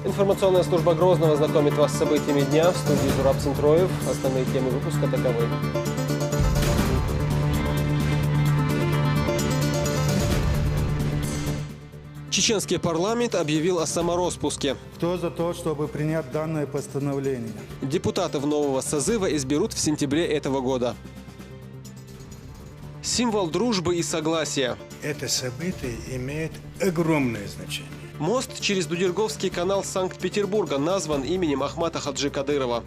Информационная служба Грозного знакомит вас с событиями дня. В студии Зураб Центроев. Основные темы выпуска таковы. Чеченский парламент объявил о самороспуске. Кто за то, чтобы принять данное постановление? Депутатов нового созыва изберут в сентябре этого года. Символ дружбы и согласия. Это событие имеет огромное значение. Мост через Дудерговский канал Санкт-Петербурга назван именем Ахмата Хаджи Кадырова.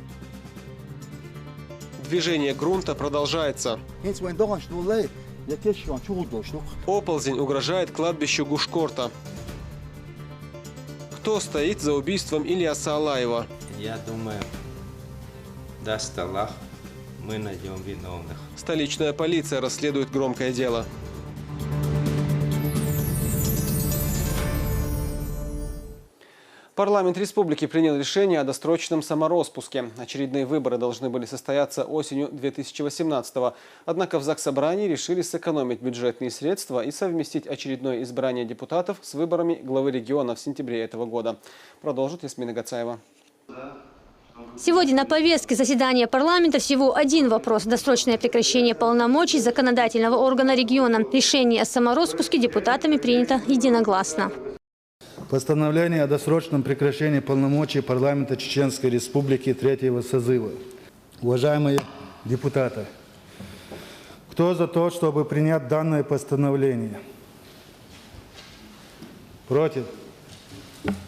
Движение грунта продолжается. Оползень угрожает кладбищу Гушкорта. Кто стоит за убийством Ильяса Алаева? Я думаю, даст Аллах, мы найдем виновных. Столичная полиция расследует громкое дело. Парламент республики принял решение о досрочном самороспуске. Очередные выборы должны были состояться осенью 2018-го. Однако в Заксобрании решили сэкономить бюджетные средства и совместить очередное избрание депутатов с выборами главы региона в сентябре этого года. Продолжит Ясмина Гацаева. Сегодня на повестке заседания парламента всего один вопрос – досрочное прекращение полномочий законодательного органа региона. Решение о самороспуске депутатами принято единогласно. Постановление о досрочном прекращении полномочий парламента Чеченской Республики Третьего созыва. Уважаемые депутаты, кто за то, чтобы принять данное постановление? Против?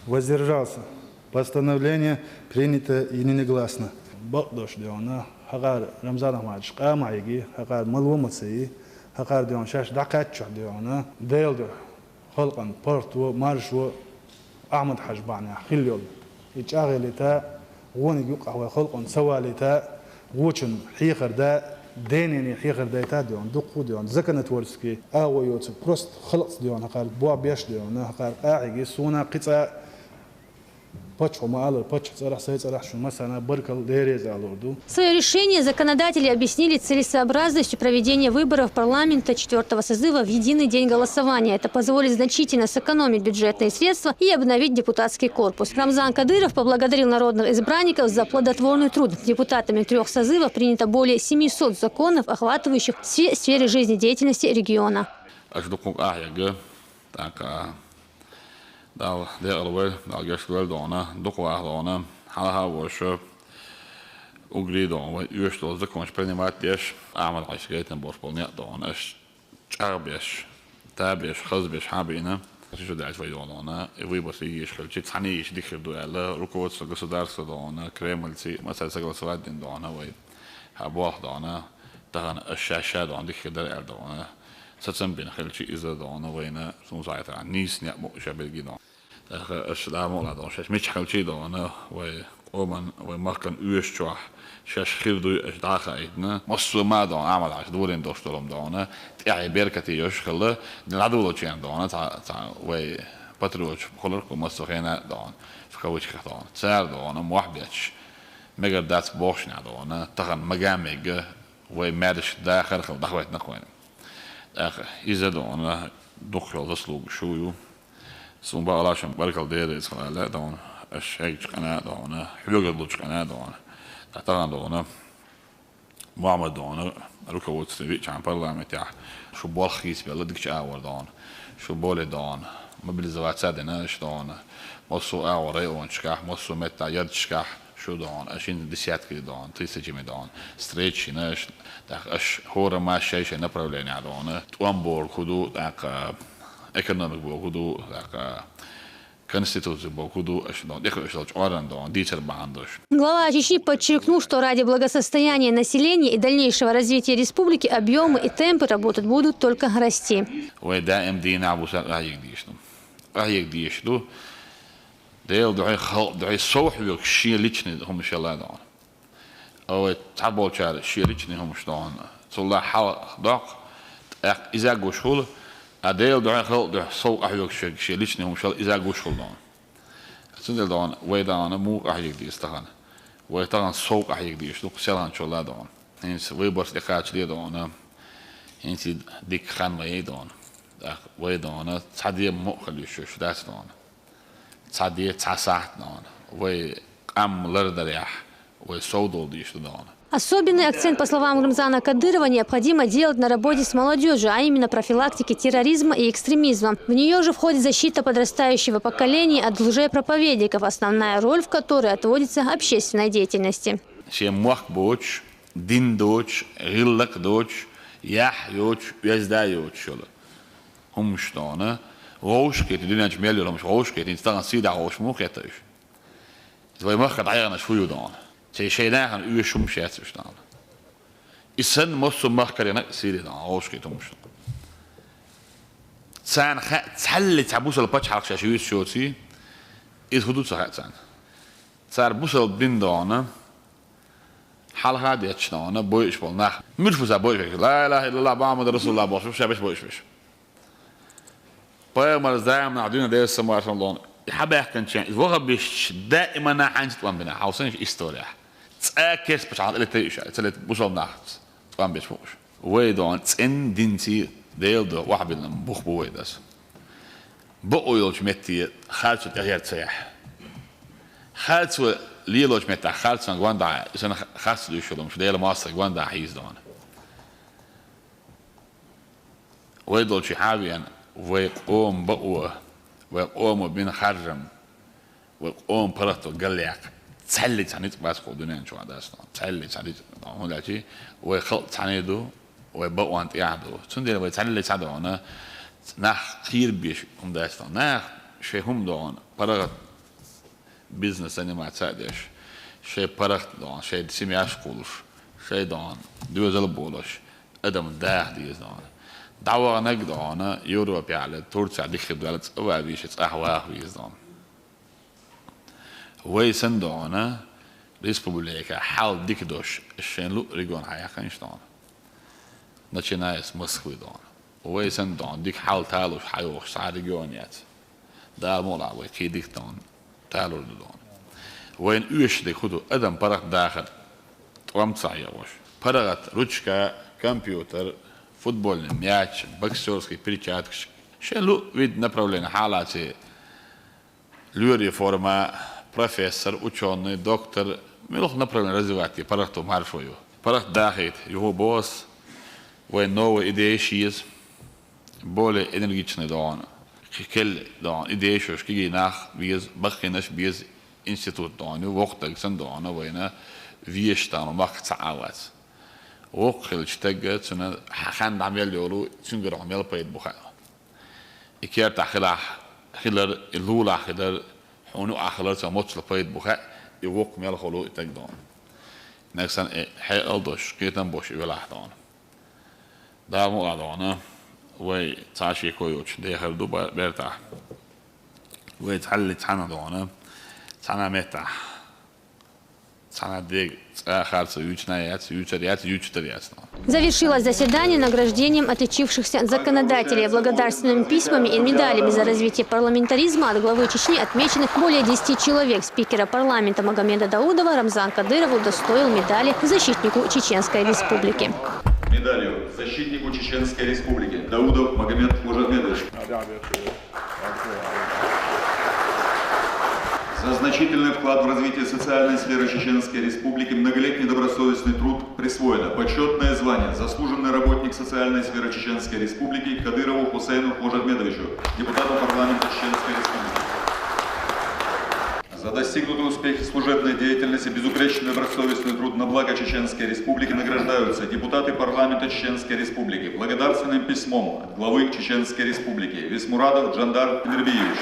Воздержался? Постановление принято единогласно. أحمد حجبانة خليل يتشاغلتا غون يقع خلق سوالتا غوشن حيخر دا دينيني حيخر دايتا ديون دقو ديون زكنت ورسكي يوت بروست خلق ديون هقال بوا بيش ديون هقال قاعي سونا قطع Свое решение законодатели объяснили целесообразностью проведения выборов парламента 4-го созыва в единый день голосования. Это позволит значительно сэкономить бюджетные средства и обновить депутатский корпус. Рамзан Кадыров поблагодарил народных избранников за плодотворный труд. Депутатами 3 созывов принято более 700 законов, охватывающих все сферы жизнедеятельности региона. Dal de alweer dal gesteld dona dokwa dona hala was ugri don wat uurstol de konsprenimatisch amal gesgeten borspolnia don is charbisch tabisch khazbisch habina что дальше войдона и выбор есть хоть цани есть дихердуэлла руководство государства дона кремльцы масса согласовать дона вой хабах дона таган шаша дон дихердуэлла дона Satsen خلشي إذا دعنا وينا سنوزعت عن نيس نعمو شابل جدا. السلام عليكم. شاش مش خلشي دعنا ومن ومكان يشجع شاش خيردو إجداخ عيدنا. مصر ما دعنا عمل عش دورين دوشتلهم دعنا. تعي بركتي يشخله. نلعبوا لوتشين دعنا تع باتروش خلركم مصر هنا دعنا. فكويش دعنا. سعر دعنا موحبيش. مجر دات بوشنا دعنا. تغن مجامج ومادش داخل خل دخوات نقوين. إذا دعنا دخل تصلب شويو ثم بقى عشان بركة دير إسرائيل لا دعنا الشيء قناة دعنا حلوة لوش قناة دعنا طبعا دعنا معمد دعنا ركوت سبيك عن برلمان تاع شو بالخيس بيلا شو أول دعنا شو بالي دعنا ما بالزواج سادنا إيش دعنا مصو أول رأيون شكاح مصو متى يد شكاح شو دعنا عشان دسيات كده دعنا تيسجي دعنا ستريتش ناش أش هو ما شيء نبرولين على توامبور كودو داك economic بوكودو داك конституции бокуду Глава Чечни подчеркнул, что ради благосостояния населения и дальнейшего развития республики объемы и темпы работы будут только расти. أو تعبوا شار الشيء ليشني هم شلون صلى حلق إذا جوشول أديل دعاء خلق دع صوق أحيوك شيء ليشني هم شل إذا جوشول دون سندل دون ويدان مو أحيوك دي استخان ويتان صوق أحيوك دي شلون سلان شلا دون هنس ويبرس دكاتش لي دون هنس ديك خان ويدان ويدان تعدي مؤخر يشوف داس دون تعدي تعسات دون وقام لردريح وصودل ديش دون. Особенный акцент, по словам Рамзана Кадырова, необходимо делать на работе с молодежью, а именно профилактике терроризма и экстремизма. В нее же входит защита подрастающего поколения от лжепроповедников, основная роль в которой отводится общественной деятельности. شيء ناخن يشوم شيء تشتغل. السن مصر مخكرنا سيري ده عوش كده مش. سان تحل تعبوس الباتش حرق شاشويت شوتي. إذا حدود صحات سان. صار بوس البين دانا. حال هذا يتشنا بويش بالنخ. مش بوس بويش لا إله إلا الله محمد رسول الله باش مش بويش بيش. باي مرزايم نعدينا ده السماء عشان الله. يحب يحكي شيء. إذا بيش دائما نحنج توان بنا حوسنش إستوريا. تأكد بس على اللي تيجي تلت بوصل نحت طبعا بيشوفش ويدون إن دينتي ديل ده واحد من بوخ بويدس بقوا يلش متي خالص تغيير تسيح خالص ليلوش متى خالص عن جواندا إذا خالص ليشلون مش ديل ماستر جواندا حيز دون ويدول شي حابيا ويقوم بقوا ويقوم بين خرجم ويقوم برتو قليق تحلي تعنيت بس خودنا شو هذا أصلا تحلي تعنيت هون لاشي ويخلط تعنيدو ويبقوا أنت قاعدوا تندي لو تحلي تعدونا نح خير بيش هم ده أصلا نح شيء هم دون برغت بيزنس أنا ما تصدقش شيء برغت دون شيء سمياش قولش شيء دون دوزل بولش أدم ده ديز دون دعوة نقدونا يورو بيعلى تورتش على خدمات أو بيش تأهواه بيز دون ويسندونا ريسبوبليكا حال ديكدوش الشين ريجون حيا خنشتون نتشنايس مسخوي دون ويسندون ديك حال تالوش حيوش سعر ريجونيات دا مولا وكي ديك دون تالو دون وين اوش ديك خدو ادم برق داخل طوام تصعيوش برقت روتشكا كمبيوتر فوتبول مياتش بكسورسكي بريتشاتكش شين ويد نبرولين حالاتي لوري فورما профессор, ученый, доктор, милох направление развивать, парах то маршую, парах дахит, его босс, вы новые идеи шиз, более энергичный дон, кикел дон, идеи что шкиги нах, без бахинаш без институт дон, вохтаг сан дон, война, виештан, мах цаават, وقل شتجت سنة حخان عمل يقولوا سنجر عمل بيد بخا إكير تخلع خلر اللولا خلر حنو أخلر سموت لبيد بخا يوق ميل خلو تجدون نكسن حي ألدش كيتن بوش يبلع دون ده مو عدونا وي تعشي كويوش ده خردو بيرتاح وي تحل تحنا دونا تحنا متى Завершилось заседание награждением отличившихся законодателей благодарственными письмами и медалями за развитие парламентаризма от главы Чечни отмеченных более 10 человек. Спикера парламента Магомеда Даудова Рамзан Кадыров удостоил медали защитнику Чеченской Республики. Медалью защитнику Чеченской Республики Даудов Магомед Мужахмедович. За значительный вклад в развитие социальной сферы Чеченской Республики, многолетний добросовестный труд присвоено почетное звание «Заслуженный работник социальной сферы Чеченской Республики» Кадырову Хусейну Мужахмедовичу, депутату парламента Чеченской Республики. За достигнутые успехи служебной деятельности, безупречный добросовестный труд на благо Чеченской Республики награждаются депутаты парламента Чеченской Республики благодарственным письмом от главы Чеченской Республики Висмурадов Джандар Эмирбиевич.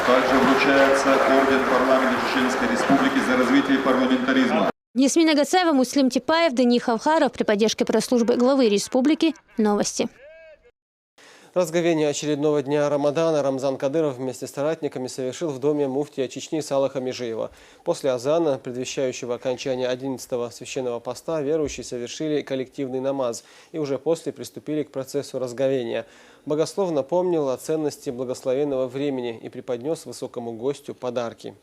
Также вручается орден парламента Чеченской Республики за развитие парламентаризма. Ясмина Гацаева, Муслим Типаев, Дани Хавхаров при поддержке пресс-службы главы республики. Новости. В разговение очередного дня Рамадана Рамзан Кадыров вместе с соратниками совершил в доме муфтия Чечни Салаха Межиева. После азана, предвещающего окончание 11-го священного поста, верующие совершили коллективный намаз и уже после приступили к процессу разговения. Богослов напомнил о ценности благословенного времени и преподнес высокому гостю подарки.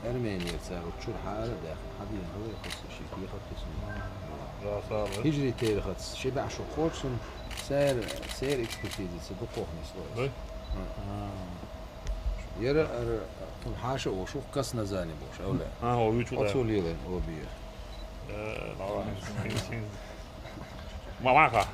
أرمينيا تساوي تشور حالة داخل حديد هو يخص شيء يخص هجري تيرخت شبع شو خورسن سير اكسبرتيزي صدقوهني سلوي يرى كم حاشة وشوف كاس نزاني بوش أو لا هو يوتيوب أصول يلين هو بيه ما معك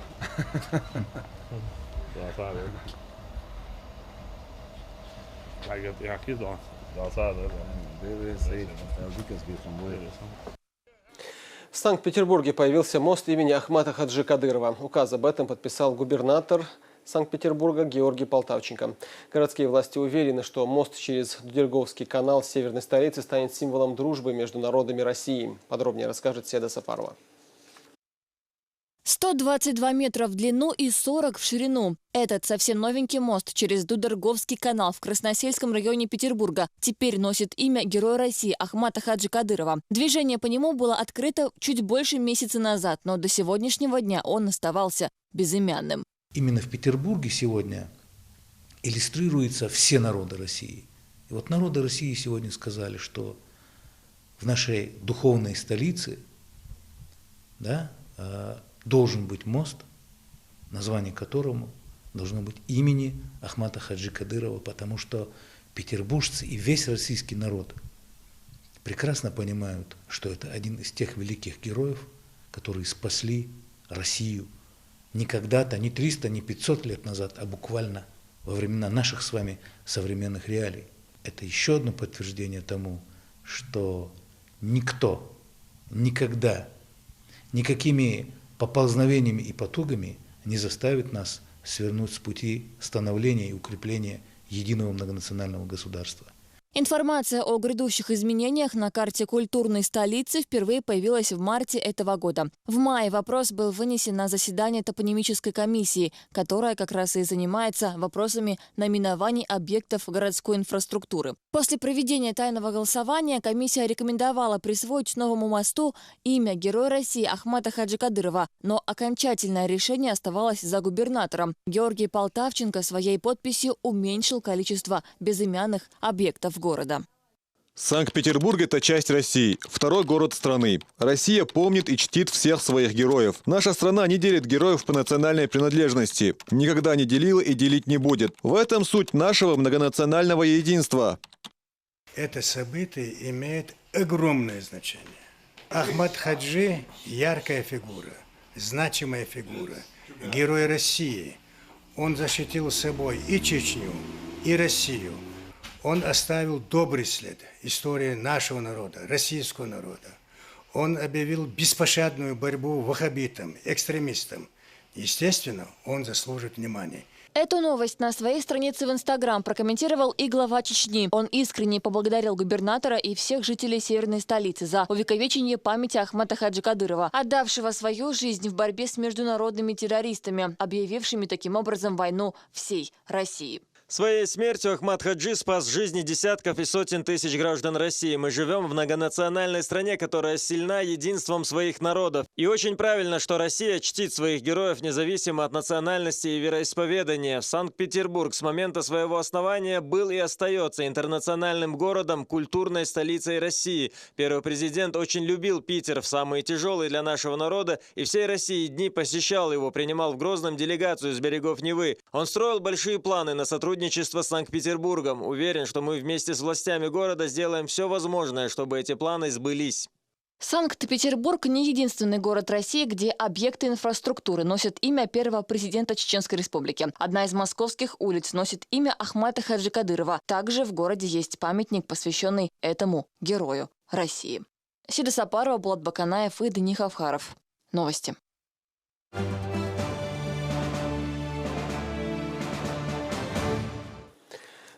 В Санкт-Петербурге появился мост имени Ахмата Хаджи Кадырова. Указ об этом подписал губернатор Санкт-Петербурга Георгий Полтавченко. Городские власти уверены, что мост через Дудерговский канал северной столицы станет символом дружбы между народами России. Подробнее расскажет Седа Сапарова. 122 метра в длину и 40 в ширину. Этот совсем новенький мост через Дудерговский канал в Красносельском районе Петербурга теперь носит имя Героя России Ахмата Хаджи Кадырова. Движение по нему было открыто чуть больше месяца назад, но до сегодняшнего дня он оставался безымянным. Именно в Петербурге сегодня иллюстрируются все народы России. И вот народы России сегодня сказали, что в нашей духовной столице, да, должен быть мост, название которому должно быть имени Ахмата Хаджи Кадырова, потому что петербуржцы и весь российский народ прекрасно понимают, что это один из тех великих героев, которые спасли Россию не когда-то, не 300, не 500 лет назад, а буквально во времена наших с вами современных реалий. Это еще одно подтверждение тому, что никто никогда никакими поползновениями и потугами не заставит нас свернуть с пути становления и укрепления единого многонационального государства. Информация о грядущих изменениях на карте культурной столицы впервые появилась в марте этого года. В мае вопрос был вынесен на заседание топонимической комиссии, которая как раз и занимается вопросами наименований объектов городской инфраструктуры. После проведения тайного голосования комиссия рекомендовала присвоить новому мосту имя Героя России Ахмата Хаджи Кадырова, но окончательное решение оставалось за губернатором. Георгий Полтавченко своей подписью уменьшил количество безымянных объектов города. Санкт-Петербург – это часть России, второй город страны. Россия помнит и чтит всех своих героев. Наша страна не делит героев по национальной принадлежности. Никогда не делила и делить не будет. В этом суть нашего многонационального единства. Это событие имеет огромное значение. Ахмат Хаджи – яркая фигура, значимая фигура, герой России. Он защитил собой и Чечню, и Россию. Он оставил добрый след истории нашего народа, российского народа. Он объявил беспощадную борьбу ваххабитам, экстремистам. Естественно, он заслужит внимания. Эту новость на своей странице в Инстаграм прокомментировал и глава Чечни. Он искренне поблагодарил губернатора и всех жителей северной столицы за увековечение памяти Ахмата Хаджи Кадырова, отдавшего свою жизнь в борьбе с международными террористами, объявившими таким образом войну всей России. Своей смертью Ахмат Хаджи спас жизни десятков и сотен тысяч граждан России. Мы живем в многонациональной стране, которая сильна единством своих народов. И очень правильно, что Россия чтит своих героев независимо от национальности и вероисповедания. Санкт-Петербург с момента своего основания был и остается интернациональным городом, культурной столицей России. Первый президент очень любил Питер в самые тяжелые для нашего народа и всей России дни посещал его, принимал в Грозном делегацию с берегов Невы. Он строил большие планы на сотрудничество с Санкт-Петербургом. Уверен, что мы вместе с властями города сделаем все возможное, чтобы эти планы сбылись. Санкт-Петербург не единственный город России, где объекты инфраструктуры носят имя первого президента Чеченской Республики. Одна из московских улиц носит имя Ахмата Хаджи Кадырова. Также в городе есть памятник, посвященный этому герою России. Седа Сапарова, Булат Баканаев и Денис Хавхаров. Новости.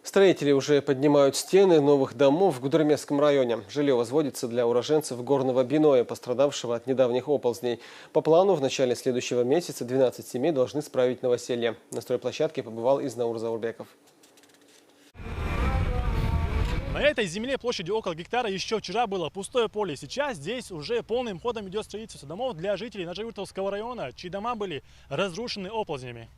Строители уже поднимают стены новых домов в Гудермесском районе. Жилье возводится для уроженцев Горного Биноя, пострадавшего от недавних оползней. По плану, в начале следующего месяца 12 семей должны справить новоселье. На стройплощадке побывал Изнаур Заурбеков. На этой земле площадью около гектара еще вчера было пустое поле. Сейчас здесь уже полным ходом идет строительство домов для жителей Наживуртовского района, чьи дома были разрушены оползнями.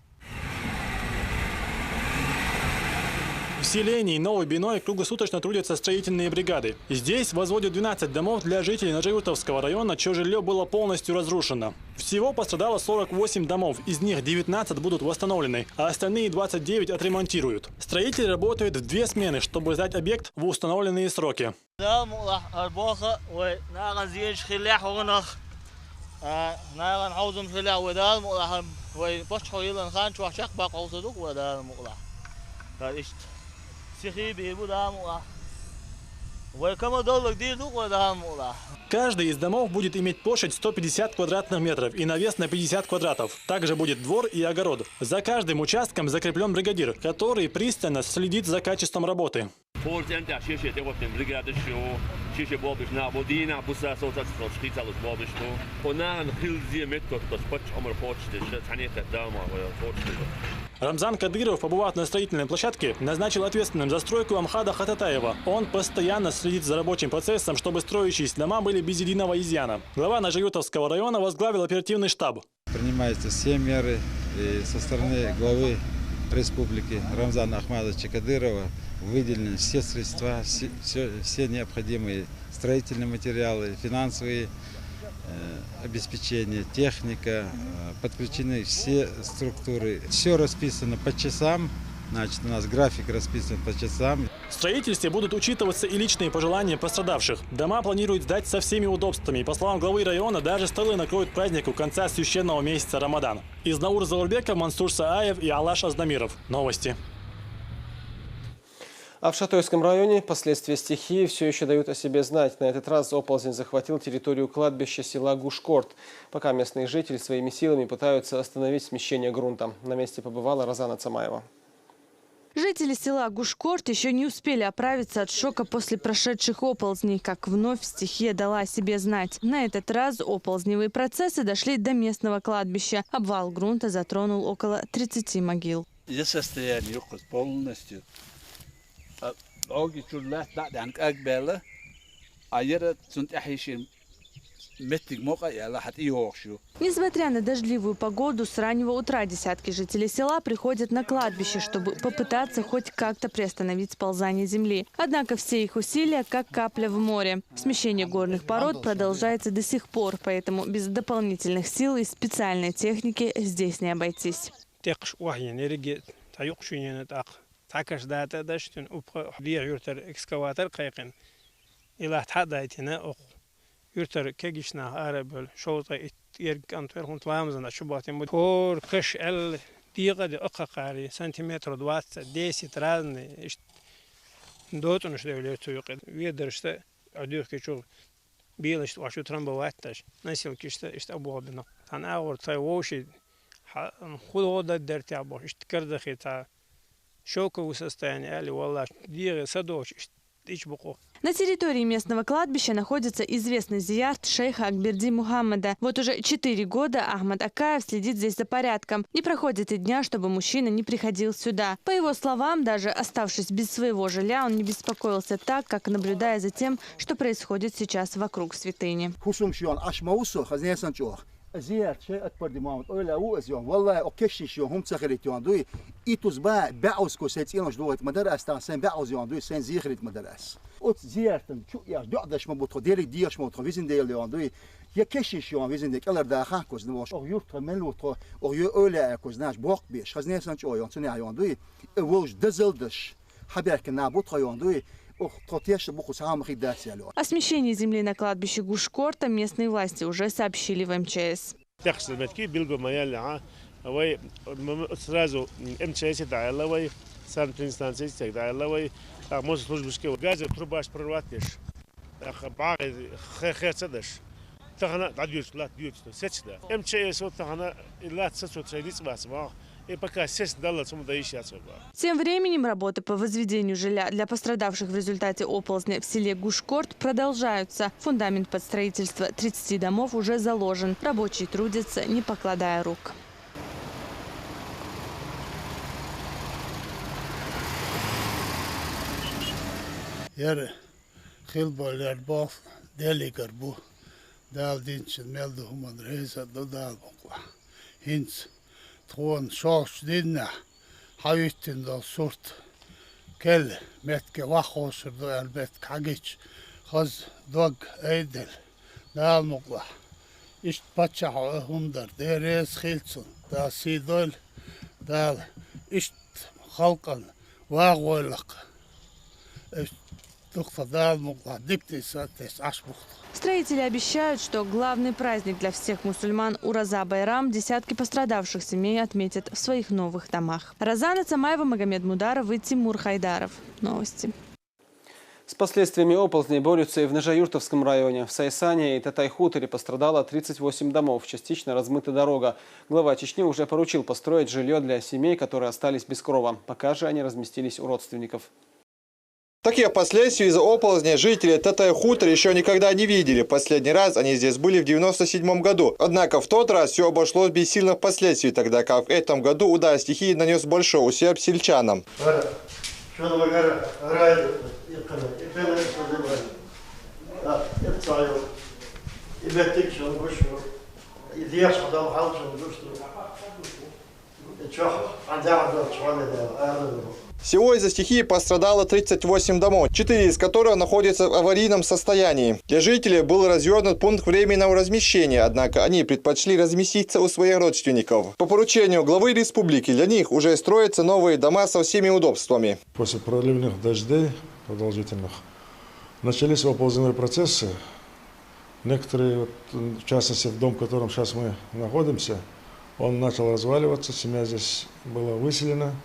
В селении Новый Биной круглосуточно трудятся строительные бригады. Здесь возводят 12 домов для жителей Нажегуртовского района, чье жилье было полностью разрушено. Всего пострадало 48 домов, из них 19 будут восстановлены, а остальные 29 отремонтируют. Строители работают в 2 смены, чтобы сдать объект в установленные сроки. Каждый из домов будет иметь площадь 150 квадратных метров и навес на 50 квадратов. Также будет двор и огород. За каждым участком закреплен бригадир, который пристально следит за качеством работы. Рамзан Кадыров, побывав на строительной площадке, назначил ответственным за стройку Амхада Хататаева. Он постоянно следит за рабочим процессом, чтобы строящиеся дома были без единого изъяна. Глава Нажегуртовского района возглавил оперативный штаб. Принимаются все меры и со стороны главы республики Рамзана Ахмадовича Кадырова выделены все средства, все необходимые строительные материалы, финансовые обеспечения, техника, подключены все структуры. Все расписано по часам, значит, у нас график расписан по часам. В строительстве будут учитываться и личные пожелания пострадавших. Дома планируют сдать со всеми удобствами. По словам главы района, даже столы накроют празднику конца священного месяца Рамадан. Из Наур Заурбеков, Мансур Сааев и Алаш Аздамиров. Новости. А в Шатойском районе последствия стихии все еще дают о себе знать. На этот раз оползень захватил территорию кладбища села Гушкорт. Пока местные жители своими силами пытаются остановить смещение грунта. На месте побывала Розана Цамаева. Жители села Гушкорт еще не успели оправиться от шока после прошедших оползней, как вновь стихия дала о себе знать. На этот раз оползневые процессы дошли до местного кладбища. Обвал грунта затронул около 30 могил. Несмотря на дождливую погоду, с раннего утра десятки жителей села приходят на кладбище, чтобы попытаться хоть как-то приостановить сползание земли. Однако все их усилия как капля в море. Смещение горных пород продолжается до сих пор, поэтому без дополнительных сил и специальной техники здесь не обойтись. يرتر كجشنا عرب شوطة يرجع أنتور هم تلامزنا شباتين مدور كش ال دقيقة أقاري سنتيمتر دوات ديسي ترازن دوتون شو دولة تويقد ويدرشت عدوه كشول بيلش واشو ترامبا واتش نسيل كشت إشت أبوه بنا تان أول تايوشي خود هذا درتي أبوه إشت كرده خيتا شوكة وسستاني ألي والله دقيقة صدوش إشت إيش بقو. На территории местного кладбища находится известный зиярт шейха Акберди Мухаммада. Вот уже 4 года Ахмад Акаев следит здесь за порядком. Не проходит и дня, чтобы мужчина не приходил сюда. По его словам, даже оставшись без своего жилья, он не беспокоился так, как наблюдая за тем, что происходит сейчас вокруг святыни. زيارة شيء أكبر دماغ أولا وأزيون والله أكشش يوم هم تخريت يوم دوي إتوس بعوز كوسيت إنش دوت مدرسة تاسين بعوز يوم دوي سين زيخريت مدرسة أوت زيارة شو يا دعدش ما بتخو ديري ديش ما بتخو فيزن ديال يوم دوي يكشش يوم فيزن ديك ألر داخل كوز نواش أو يورت ملو تخو أو يو أولا كوز ناش بوق بيش خزني سنش أو يوم سني يوم دوي ووج دزلدش حبيك نابوت يوم دوي. О смещении земли на кладбище Гушкорта местные власти уже сообщили в МЧС. Тем временем работы по возведению жилья для пострадавших в результате оползня в селе Гушкорт продолжаются. Фундамент под строительство 30 домов уже заложен. Рабочие трудятся, не покладая рук. Тон шош динна хавиттин да сорт كل متك واخوش البيت حقيش خز دوق ايدل دال مقلح إيش بتشح هندر ديريس خيلسون دا سيدول دال إيش خلقا واغولق إيش تخفى دال مقلح ديبتي ساتيس عشبخت. Строители обещают, что главный праздник для всех мусульман Ураза Байрам десятки пострадавших семей отметят в своих новых домах. Розана Цамаева, Магомед Мударов и Тимур Хайдаров. Новости. С последствиями оползней борются и в Нижаюртовском районе. В Сайсане и Татай-Хуторе пострадало 38 домов, частично размыта дорога. Глава Чечни уже поручил построить жилье для семей, которые остались без крова. Пока же они разместились у родственников. Таких последствий из-за оползня жители Татай-Хутор еще никогда не видели. Последний раз они здесь были в 1997 году. Однако в тот раз все обошлось без сильных последствий, тогда как в этом году удар стихии нанес большой ущерб сельчанам. Всего из-за стихии пострадало 38 домов, 4 из которых находятся в аварийном состоянии. Для жителей был развернут пункт временного размещения, однако они предпочли разместиться у своих родственников. По поручению главы республики для них уже строятся новые дома со всеми удобствами. После проливных дождей продолжительных начались оползенные процессы. Некоторые, в частности в дом, в котором сейчас мы находимся, он начал разваливаться, семья здесь была выселена.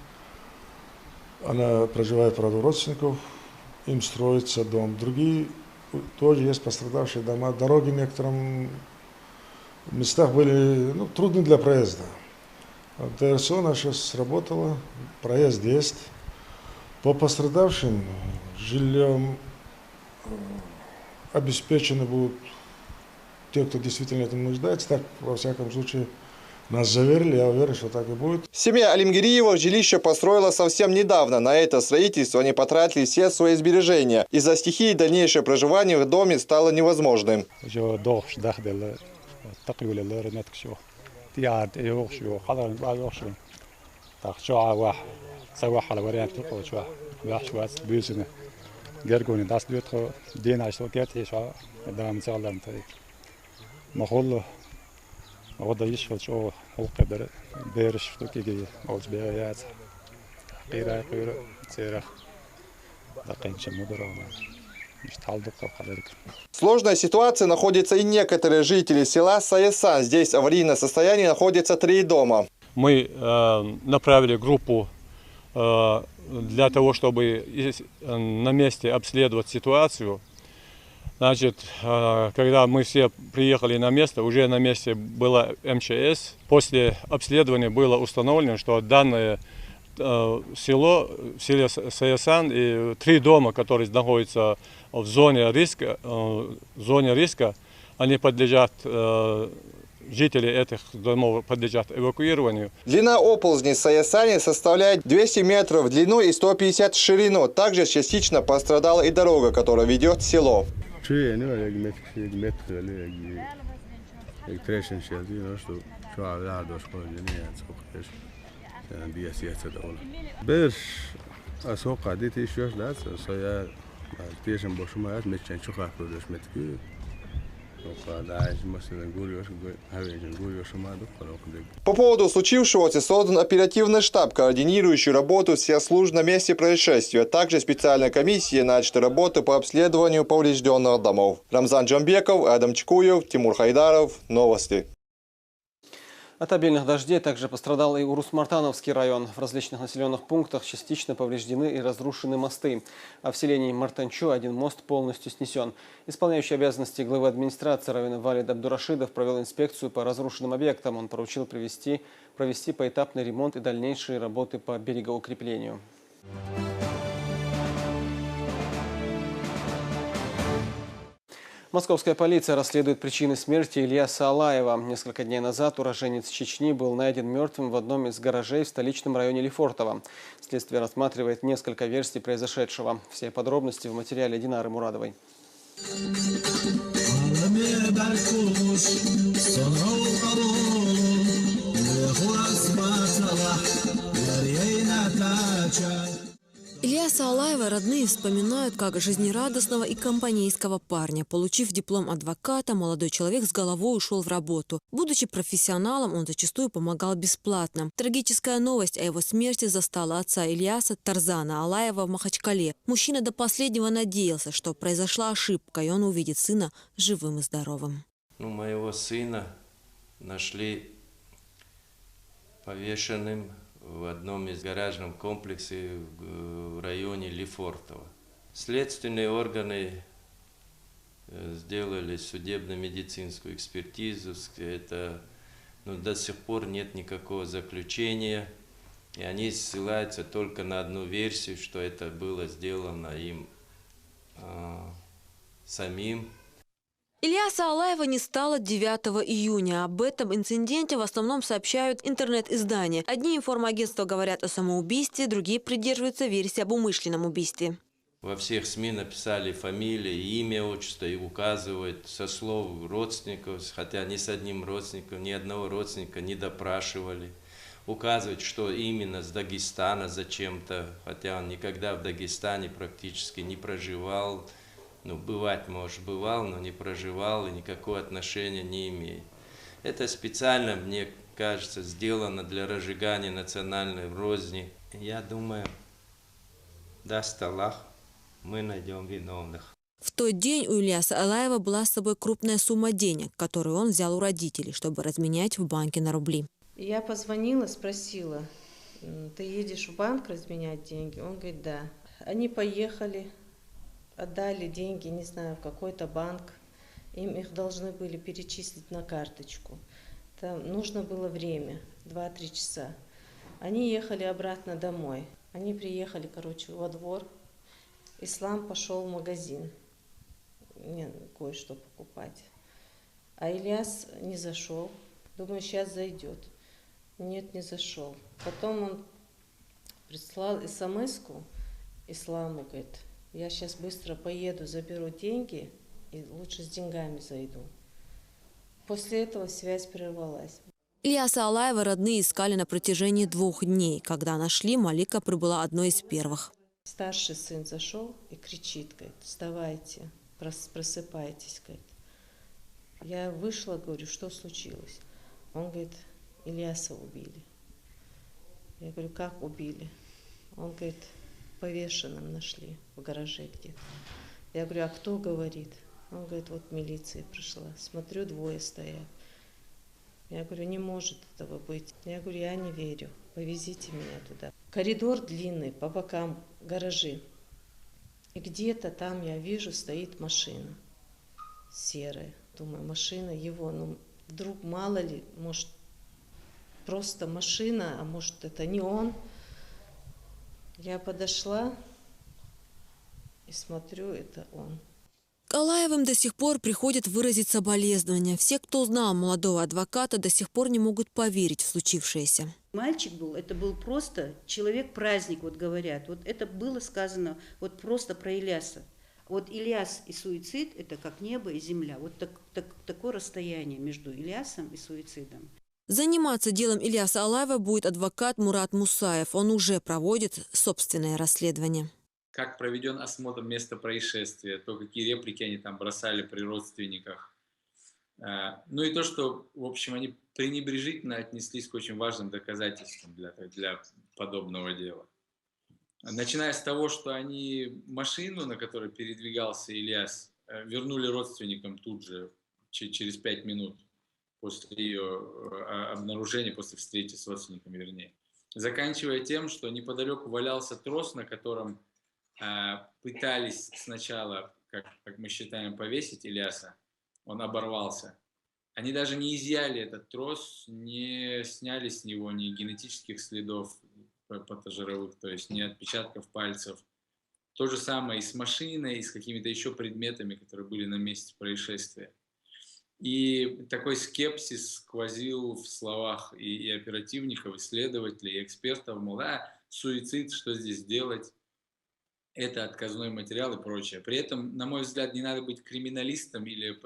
Она проживает, правда, у родственников, им строится дом. Другие тоже есть пострадавшие дома. Дороги в некоторых местах были трудны для проезда. ТРСО наша сработала, проезд есть. По пострадавшим жильем обеспечены будут те, кто действительно этим нуждается. Так, во всяком случае, нас заверили, я уверен, что так и будет. Семья Алимгириева жилище построила совсем недавно. На это строительство они потратили все свои сбережения. Из-за стихии дальнейшее проживание в доме стало невозможным. وضع يشغل شو حلقة بيرش فتوكي أوج بيعات قيرة سيرة دقين شمودرة مش تعلق وحضرتك. Сложная ситуация находится и некоторые жители села Сайсан. Здесь в аварийном состоянии находятся 3 дома. Мы направили группу для того, чтобы на месте обследовать ситуацию. Значит, когда мы все приехали на место, уже на месте была МЧС. После обследования было установлено, что данное село, в селе Сайсан, и 3 дома, которые находятся в зоне риска, они подлежат, жители этих домов подлежат эвакуированию. Длина оползней в Сайсане составляет 200 метров в длину и 150 в ширину. Также частично пострадала и дорога, которая ведет в село. По поводу случившегося создан оперативный штаб, координирующий работу всех служб на месте происшествия. Также специальная комиссия начата работы по обследованию поврежденных домов. Рамзан Джамбеков, Адам Чкуев, Тимур Хайдаров. Новости. От обильных дождей также пострадал и Урус-Мартановский район. В различных населенных пунктах частично повреждены и разрушены мосты. А в селении Мартанчу один мост полностью снесен. Исполняющий обязанности главы администрации района Валид Абдурашидов провел инспекцию по разрушенным объектам. Он поручил провести поэтапный ремонт и дальнейшие работы по берегоукреплению. Московская полиция расследует причины смерти Ильяса Алаева. Несколько дней назад уроженец Чечни был найден мертвым в одном из гаражей в столичном районе Лефортово. Следствие рассматривает несколько версий произошедшего. Все подробности в материале Динары Мурадовой. Ильяса Алаева родные вспоминают, как жизнерадостного и компанейского парня. Получив диплом адвоката, молодой человек с головой ушел в работу. Будучи профессионалом, он зачастую помогал бесплатно. Трагическая новость о его смерти застала отца Ильяса Тарзана Алаева в Махачкале. Мужчина до последнего надеялся, что произошла ошибка, и он увидит сына живым и здоровым. Моего сына нашли повешенным в одном из гаражных комплексов в районе Лефортово. Следственные органы сделали судебно-медицинскую экспертизу. До сих пор нет никакого заключения. И они ссылаются только на одну версию, что это было сделано им самим. Ильяса Алаева не стало 9 июня. Об этом инциденте в основном сообщают интернет-издания. Одни информагентства говорят о самоубийстве, другие придерживаются версии об умышленном убийстве. Во всех СМИ написали фамилии, имя, отчество и указывают со слов родственников, хотя ни с одним родственником, ни одного родственника не допрашивали. Указывают, что именно с Дагестана зачем-то, хотя он никогда в Дагестане практически не проживал. Бывать, может, бывал, но не проживал и никакого отношения не имеет. Это специально, мне кажется, сделано для разжигания национальной розни. Я думаю, даст Аллах, мы найдем виновных. В тот день у Ильяса Алаева была с собой крупная сумма денег, которую он взял у родителей, чтобы разменять в банке на рубли. Я позвонила, спросила, ты едешь в банк разменять деньги? Он говорит, да. Они поехали. Отдали деньги, не знаю, в какой-то банк. Им их должны были перечислить на карточку. Там нужно было время, 2-3 часа. Они ехали обратно домой. Они приехали, во двор. Ислам пошел в магазин кое-что покупать. А Ильяс не зашел. Думаю, сейчас зайдет. Нет, не зашел. Потом он прислал смс-ку Исламу, говорит, я сейчас быстро поеду, заберу деньги и лучше с деньгами зайду. После этого связь прервалась. Ильяса Алаева родные искали на протяжении 2 дней. Когда нашли, Малика прибыла одной из первых. Старший сын зашел и кричит, говорит, вставайте, просыпайтесь, говорит. Я вышла, говорю, что случилось? Он говорит, Ильяса убили. Я говорю, как убили? Он говорит, повешенным нашли в гараже где-то. Я говорю, а кто говорит? Он говорит, вот милиция пришла. Смотрю, 2 стоят. Я говорю, не может этого быть. Я говорю, я не верю. Повезите меня туда. Коридор длинный, по бокам гаражи. И где-то там я вижу, стоит машина серая. Думаю, машина его. Вдруг, мало ли, может, просто машина, а может, это не он. Я подошла и смотрю, это он. К Алаевым до сих пор приходят выразить соболезнования. Все, кто знал молодого адвоката, до сих пор не могут поверить в случившееся. Мальчик был, это был просто человек-праздник, говорят. Это было сказано просто про Ильяса. Ильяс и суицид – это как небо и земля. Такое расстояние между Ильясом и суицидом. Заниматься делом Ильяса Алаева будет адвокат Мурат Мусаев. Он уже проводит собственное расследование. Как проведен осмотр места происшествия, то, какие реплики они там бросали при родственниках. И то, что, в общем, они пренебрежительно отнеслись к очень важным доказательствам для подобного дела. Начиная с того, что они машину, на которой передвигался Ильяс, вернули родственникам тут же, через 5 минут. После ее обнаружения, после встречи с родственниками, вернее. Заканчивая тем, что неподалеку валялся трос, на котором пытались сначала, как мы считаем, повесить Ильяса, он оборвался. Они даже не изъяли этот трос, не сняли с него ни генетических следов патожировых, то есть ни отпечатков пальцев. То же самое и с машиной, и с какими-то еще предметами, которые были на месте происшествия. И такой скепсис сквозил в словах и оперативников, и следователей, и экспертов, мол, суицид, что здесь делать, это отказной материал и прочее. При этом, на мой взгляд, не надо быть криминалистом или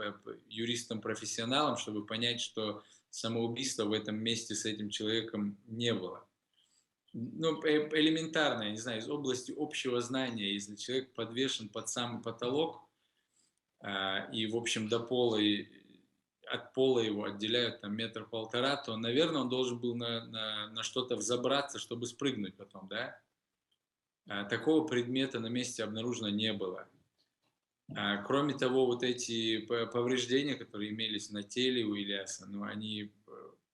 юристом-профессионалом, чтобы понять, что самоубийства в этом месте с этим человеком не было. ну, элементарно, я не знаю, из области общего знания, если человек подвешен под самый потолок, и, в общем, до пола, и от пола его отделяют там 1-1,5 метра, то, наверное, он должен был на что-то взобраться, чтобы спрыгнуть потом, да? Такого предмета на месте обнаружено не было. Кроме того, вот эти повреждения, которые имелись на теле у Ильяса, ну, они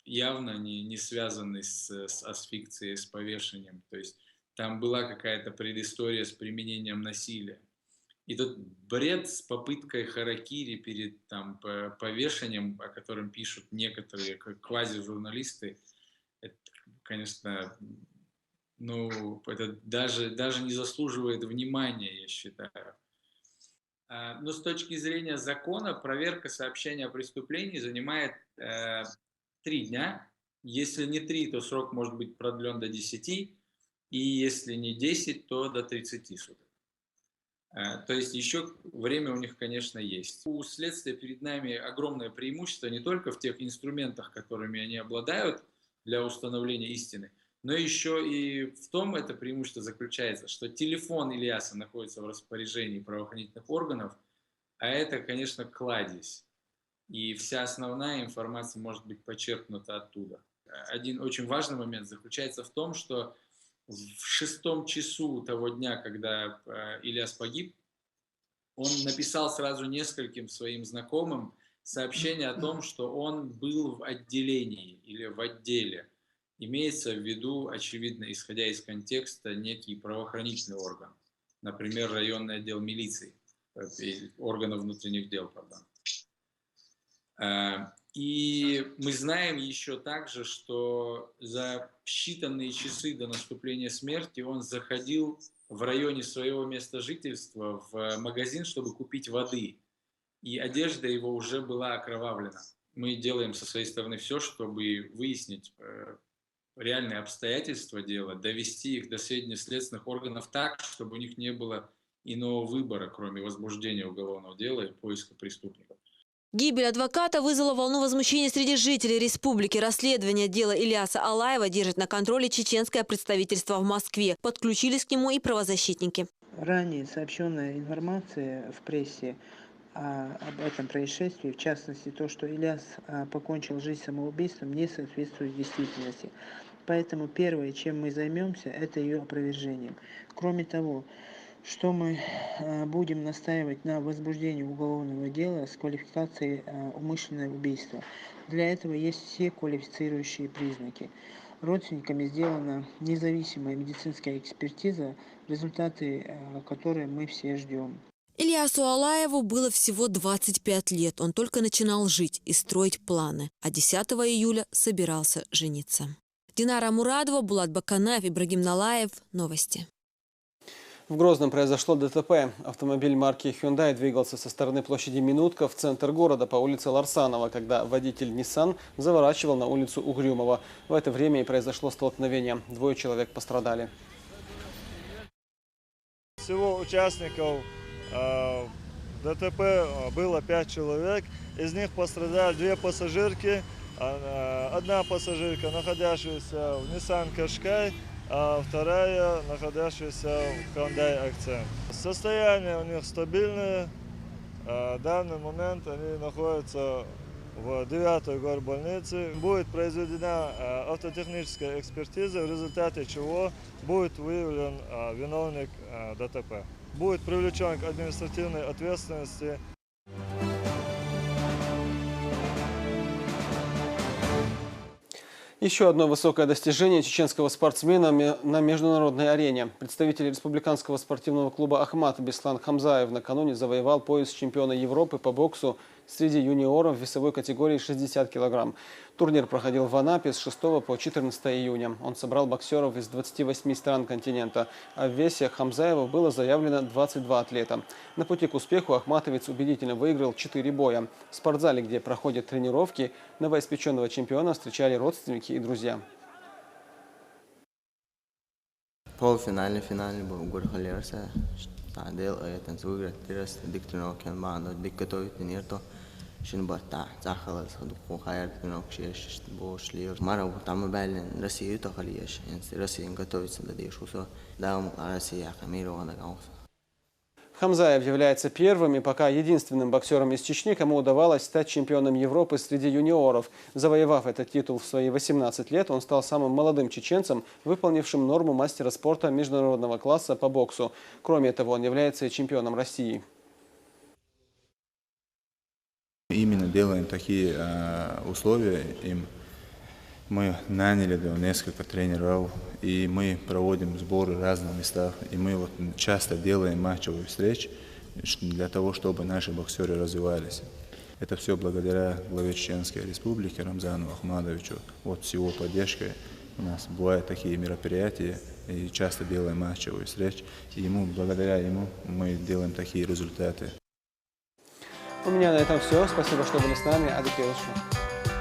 явно не связаны с асфикцией, с повешением. То есть там была какая-то предыстория с применением насилия. И тот бред с попыткой харакири перед там, повешением, о котором пишут некоторые квази-журналисты, это, конечно, ну, это даже не заслуживает внимания, я считаю. Но с точки зрения закона, проверка сообщения о преступлении занимает 3 дня. Если не 3, то срок может быть продлен до 10, и если не 10, то до 30 суток. То есть еще время у них, конечно, есть. У следствия перед нами огромное преимущество не только в тех инструментах, которыми они обладают для установления истины, но еще и в том это преимущество заключается, что телефон Ильяса находится в распоряжении правоохранительных органов, а это, конечно, кладезь. И вся основная информация может быть почерпнута оттуда. Один очень важный момент заключается в том, что в 6-м часу того дня, когда Ильяс погиб, он написал сразу нескольким своим знакомым сообщение о том, что он был в отделении или в отделе. Имеется в виду, очевидно, исходя из контекста, некий правоохранительный орган, например, районный отдел милиции, органов внутренних дел, пардон. И мы знаем еще также, что за считанные часы до наступления смерти он заходил в районе своего места жительства в магазин, чтобы купить воды. И одежда его уже была окровавлена. Мы делаем со своей стороны все, чтобы выяснить реальные обстоятельства дела, довести их до сведения следственных органов так, чтобы у них не было иного выбора, кроме возбуждения уголовного дела и поиска преступников. Гибель адвоката вызвала волну возмущения среди жителей республики. Расследование дела Ильяса Алаева держит на контроле чеченское представительство в Москве. Подключились к нему и правозащитники. Ранее сообщенная информация в прессе об этом происшествии, в частности то, что Ильяс покончил жизнь самоубийством, не соответствует действительности. Поэтому первое, чем мы займемся, это ее опровержением. Кроме того, что мы будем настаивать на возбуждении уголовного дела с квалификацией умышленное убийство. Для этого есть все квалифицирующие признаки. Родственниками сделана независимая медицинская экспертиза, результаты которой мы все ждем. Ильясу Алаеву было всего 25 лет. Он только начинал жить и строить планы. А 10 июля собирался жениться. Динара Мурадова, Булат Баканаев, Ибрагим Налаев. Новости. В Грозном произошло ДТП. Автомобиль марки Hyundai двигался со стороны площади Минутка в центр города по улице Ларсанова, когда водитель Nissan заворачивал на улицу Угрюмова. В это время и произошло столкновение. 2 человек пострадали. Всего участников ДТП было 5 человек. Из них пострадали 2 пассажирки. Одна пассажирка, находящаяся в Nissan Qashqai, а вторая, находящаяся в Hyundai Accent. Состояние у них стабильное. В данный момент они находятся в 9-й горбольнице. Будет произведена автотехническая экспертиза, в результате чего будет выявлен виновник ДТП. Будет привлечен к административной ответственности. Еще одно высокое достижение чеченского спортсмена на международной арене. Представитель республиканского спортивного клуба «Ахмат» Беслан Хамзаев накануне завоевал пояс чемпиона Европы по боксу среди юниоров в весовой категории 60 килограмм. Турнир проходил в Анапе с 6 по 14 июня. Он собрал боксеров из 28 стран континента, а в весе Хамзаева было заявлено 22 атлета. На пути к успеху ахматовец убедительно выиграл 4 боя. В спортзале, где проходят тренировки, новоиспеченного чемпиона встречали родственники и друзья. Полуфинальный был Гурхалерса. Тадел, это выиграть, раз диктор кен бан, диктатор тренер то شنو بتاع زخلص خدوا خير تنوك شيش بوش لير مرة وطعم بالن رسي تخليش يعني رسي готовится لديش وصо داум Россия хамиру она гаус. Хамзаев является первым и пока единственным боксером из Чечни, кому удавалось стать чемпионом Европы среди юниоров. Завоевав этот титул в свои 18 лет, он стал самым молодым чеченцем, выполнившим норму мастера спорта международного класса по боксу. Кроме того, он является и чемпионом России. Именно делаем такие условия им. Мы наняли несколько тренеров, и мы проводим сборы в разных местах. И мы вот часто делаем матчевые встречи для того, чтобы наши боксеры развивались. Это все благодаря главе Чеченской Республики Рамзану Ахмадовичу. Вот с его поддержкой у нас бывают такие мероприятия, и часто делаем матчевые встречи. И благодаря ему мы делаем такие результаты. У меня на этом все. Спасибо, что были с нами. Адык Елышев.